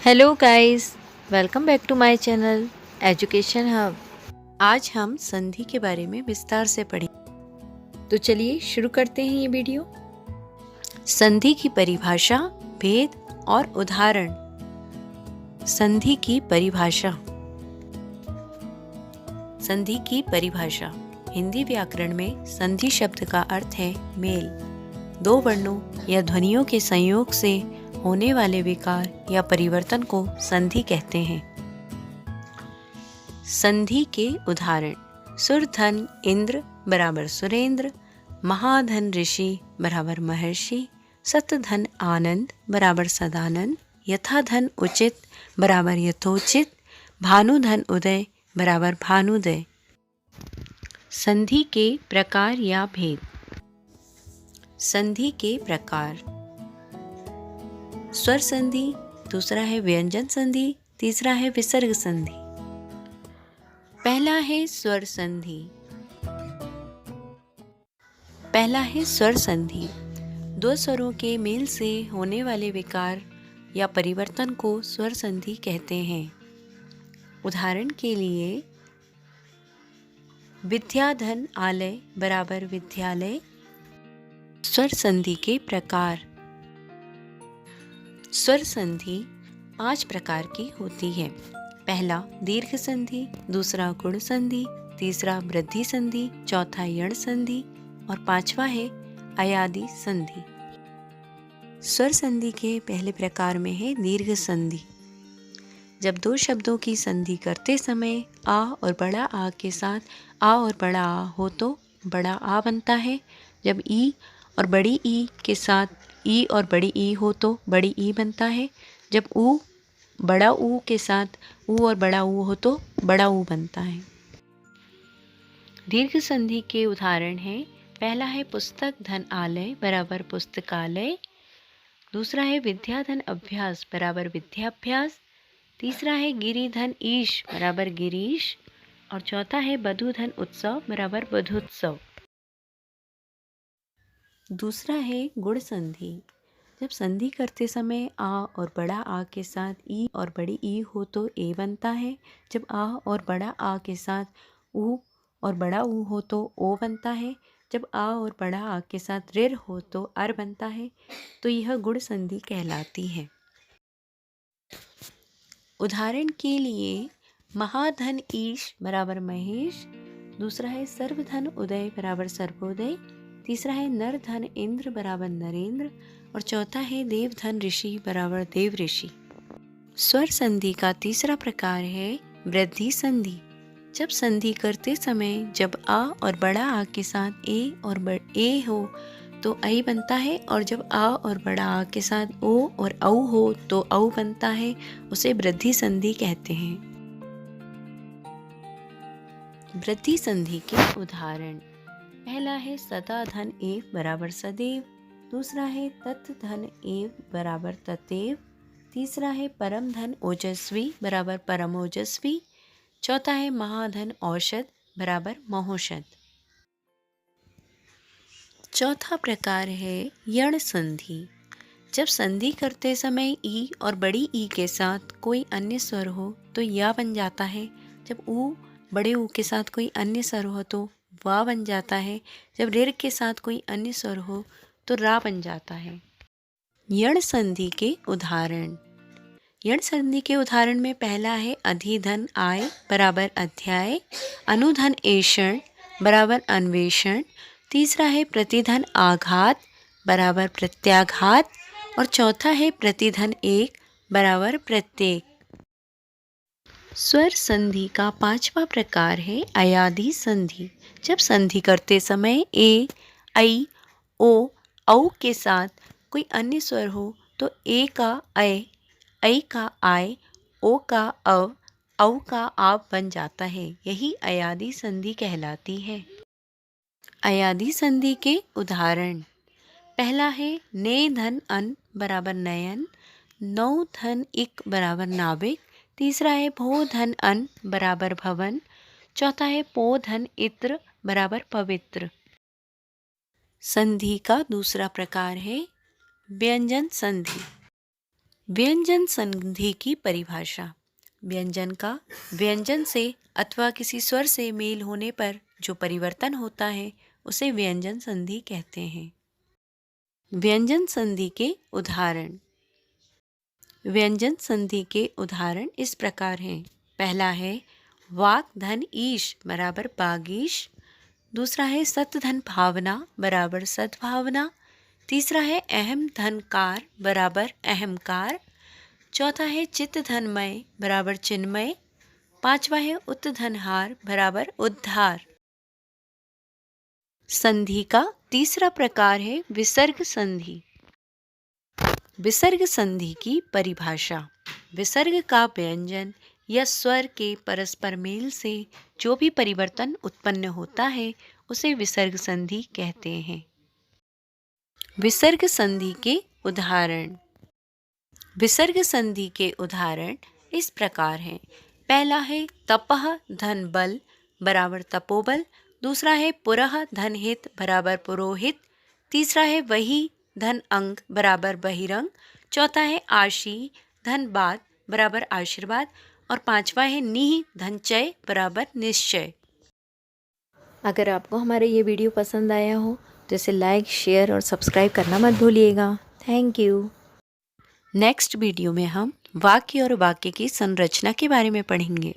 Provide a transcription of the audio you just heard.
Hello guys, welcome back to my channel education hub. आज हम संधि के बारे में विस्तार से पढ़ेंगे। तो चलिए शुरू करते हैं ये वीडियो। संधि की परिभाषा, भेद और उदाहरण। संधि की परिभाषा। संधि की परिभाषा। हिंदी व्याकरण में संधि शब्द का अर्थ है मेल। दो वर्णों या ध्वनियों के संयोग से होने वाले विकार या परिवर्तन को संधि कहते हैं। संधि के उदाहरण। सुरधन इंद्र बराबर सुरेंद्र, महाधन ऋषि बराबर महर्षि, सतधन आनंद बराबर सदानंद, यथाधन उचित बराबर यथोचित, भानुधन उदय बराबर भानुदय। संधि के प्रकार या भेद। संधि के प्रकार। स्वर संधि, दूसरा है व्यंजन संधि, तीसरा है विसर्ग संधि। पहला है स्वर संधि। पहला है स्वर संधि। दो स्वरों के मेल से होने वाले विकार या परिवर्तन को स्वर संधि कहते हैं। उदाहरण के लिए विद्याधन आलय बराबर विद्यालय। स्वर संधि के प्रकार। स्वर संधि 5 प्रकार की होती है। पहला दीर्घ संधि, दूसरा गुण संधि, तीसरा वृद्धि संधि, चौथा यण संधि और पांचवा है अयादि संधि। स्वर संधि के पहले प्रकार में है दीर्घ संधि। जब दो शब्दों की संधि करते समय आ और बड़ा आ के साथ आ और बड़ा आ हो तो बड़ा आ बनता है। जब ई और बड़ी ई के साथ ई और बड़ी ई हो तो बड़ी ई बनता है। जब ऊ बड़ा ऊ के साथ ऊ और बड़ा ऊ हो तो बड़ा ऊ बनता है। दीर्घ संधि के उदाहरण हैं। पहला है पुस्तक धन आलय बराबर पुस्तकालय, दूसरा है विद्या धन अभ्यास बराबर विद्याभ्यास, तीसरा है गिरि धन ईश बराबर गिरीश और चौथा है बधु धन उत्सव बराबर बधुत्सव। दूसरा है गुण संधि। जब संधि करते समय आ और बड़ा आ के साथ ई और बड़ी ई हो तो ए बनता है। जब आ और बड़ा आ के साथ ऊ और बड़ा ऊ हो तो ओ बनता है। जब आ और बड़ा आ के साथ रिर हो तो अर बनता है। तो यह गुण संधि कहलाती है। उदाहरण के लिए महाधन ईश बराबर महेश, दूसरा है सर्वधन उदय बराबर सर्वोदय, तीसरा है नर धन इंद्र बराबर नरेंद्र और चौथा है देव धन ऋषि बराबर देव ऋषि। स्वर संधि का तीसरा प्रकार है वृद्धि संधि। जब संधि करते समय जब आ और बड़ा आ के साथ ए और ए हो तो ऐ बनता है और जब आ और बड़ा आ के साथ ओ और औ हो तो औ बनता है। उसे वृद्धि संधि कहते हैं। वृद्धि संधि के उदाहरण। पहला है सदा धन एव बराबर सदैव, दूसरा है तत् धन एव बराबर ततेव, तीसरा है परम धन ओजस्वी बराबर परम ओजस्वी, चौथा है महाधन औषध बराबर महौषध। चौथा प्रकार है यण संधि। जब संधि करते समय ई और बड़ी ई के साथ कोई अन्य स्वर हो तो या बन जाता है। जब ऊ बड़े ऊ के साथ कोई अन्य स्वर हो तो वा बन जाता है। जब रिर के साथ कोई अन्य स्वर हो तो रा बन जाता है। यण संधि के उदाहरण। यण संधि के उदाहरण में पहला है अधिधन आय बराबर अध्याय, अनुधन ऐषण बराबर अन्वेषण, तीसरा है प्रतिधन आघात बराबर प्रत्याघात और चौथा है प्रतिधन एक बराबर प्रत्येक। स्वर संधि का पांचवा प्रकार है अयादि संधि। जब संधि करते समय ए, ऐ, ओ, औ के साथ कोई अन्य स्वर हो तो ए का ऐ का आय, ओ का अव, औ का आव बन जाता है। यही अयादि संधि कहलाती है। अयादि संधि के उदाहरण। पहला है ने धन अन बराबर नयन, नौ धन इक बराबर नाविक, तीसरा है भो धन अन बराबर भवन, चौथा है पो धन इत्र बराबर पवित्र। संधि का दूसरा प्रकार है व्यंजन संधि। व्यंजन संधि की परिभाषा। व्यंजन का व्यंजन से अथवा किसी स्वर से मेल होने पर जो परिवर्तन होता है उसे व्यंजन संधि कहते हैं। व्यंजन संधि के उदाहरण। व्यंजन संधि के उदाहरण इस प्रकार हैं। पहला है वाक धन ईश बराबर बागीश। दूसरा है सत धन भावना बराबर सद्भावना। तीसरा है अहम धन कार बराबर अहमकार। चौथा है चित्त धन मय बराबर चिन्मय। पांचवा है उत धन हार बराबर उद्धार। संधि का तीसरा प्रकार है विसर्ग संधि। विसर्ग संधि की परिभाषा। विसर्ग का व्यंजन या स्वर के परस्पर मेल से जो भी परिवर्तन उत्पन्न होता है उसे विसर्ग संधि कहते हैं। विसर्ग संधि के उदाहरण। विसर्ग संधि के उदाहरण इस प्रकार हैं। पहला है तपः धन बल बराबर तपोबल। दूसरा है पुरः धन हित बराबर पुरोहित। तीसरा है वही धन अंग बराबर बहिरंग। चौथा है आशी धन बाद बराबर आशीर्वाद। और पांचवा है निह धन चय बराबर निश्चय। अगर आपको हमारा ये वीडियो पसंद आया हो तो इसे लाइक, शेयर और सब्सक्राइब करना मत भूलिएगा। Thank you. नेक्स्ट वीडियो में हम वाक्य और वाक्य की संरचना के बारे में पढ़ेंगे।